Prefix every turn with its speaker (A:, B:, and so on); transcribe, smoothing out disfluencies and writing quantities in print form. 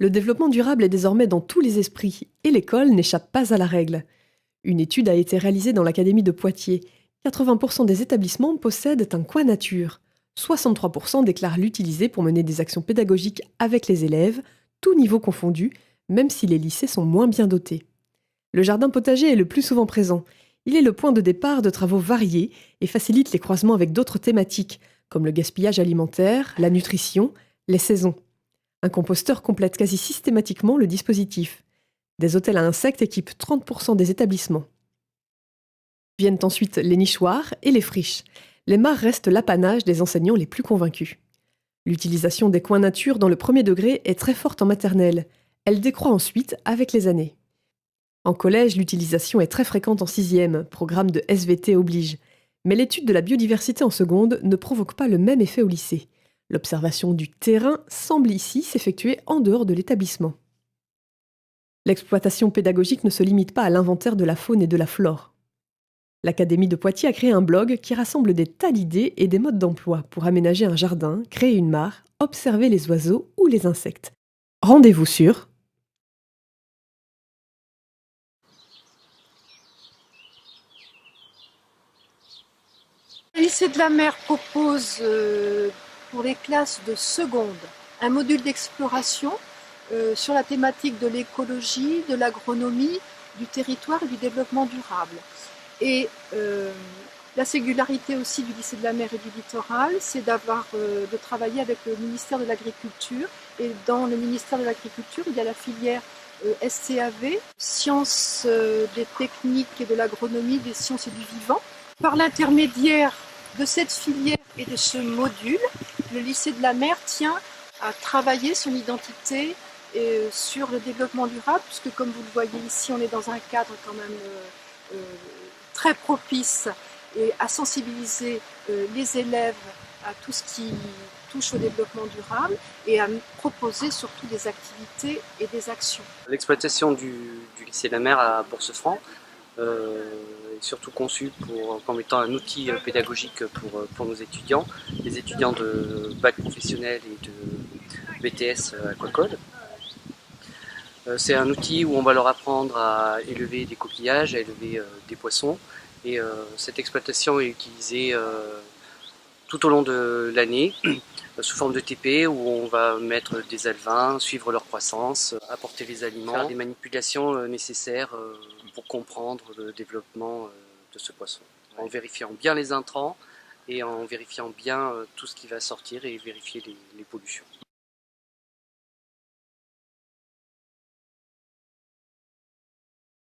A: Le développement durable est désormais dans tous les esprits et l'école n'échappe pas à la règle. Une étude a été réalisée dans l'Académie de Poitiers. 80% des établissements possèdent un coin nature. 63% déclarent l'utiliser pour mener des actions pédagogiques avec les élèves, tous niveaux confondus, même si les lycées sont moins bien dotés. Le jardin potager est le plus souvent présent. Il est le point de départ de travaux variés et facilite les croisements avec d'autres thématiques, comme le gaspillage alimentaire, la nutrition, les saisons. Un composteur complète quasi systématiquement le dispositif. Des hôtels à insectes équipent 30% des établissements. Viennent ensuite les nichoirs et les friches. Les mares restent l'apanage des enseignants les plus convaincus. L'utilisation des coins nature dans le premier degré est très forte en maternelle. Elle décroît ensuite avec les années. En collège, l'utilisation est très fréquente en 6e, programme de SVT oblige. Mais l'étude de la biodiversité en seconde ne provoque pas le même effet au lycée. L'observation du terrain semble ici s'effectuer en dehors de l'établissement. L'exploitation pédagogique ne se limite pas à l'inventaire de la faune et de la flore. L'Académie de Poitiers a créé un blog qui rassemble des tas d'idées et des modes d'emploi pour aménager un jardin, créer une mare, observer les oiseaux ou les insectes. Rendez-vous sur
B: Le lycée de la Mer propose pour les classes de seconde un module d'exploration sur la thématique de l'écologie, de l'agronomie, du territoire et du développement durable. Et la singularité aussi du lycée de la Mer et du littoral, c'est de travailler avec le ministère de l'Agriculture. Et dans le ministère de l'Agriculture, il y a la filière SCAV, sciences des techniques et de l'agronomie, des sciences et du vivant. Par l'intermédiaire de cette filière et de ce module, le lycée de la Mer tient à travailler son identité sur le développement durable, puisque comme vous le voyez ici, on est dans un cadre quand même très propice et à sensibiliser les élèves à tout ce qui touche au développement durable et à proposer surtout des activités et des actions.
C: L'exploitation du lycée de la Mer à Bourse-Franc est surtout conçue comme étant un outil pédagogique pour nos étudiants, les étudiants de bac professionnel et de BTS aquacole. C'est un outil où on va leur apprendre à élever des coquillages, à élever des poissons, et cette exploitation est utilisée tout au long de l'année sous forme de TP où on va mettre des alevins, suivre leur croissance, apporter les aliments, faire des manipulations nécessaires pour comprendre le développement de ce poisson, en vérifiant bien les intrants et en vérifiant bien tout ce qui va sortir et vérifier les pollutions.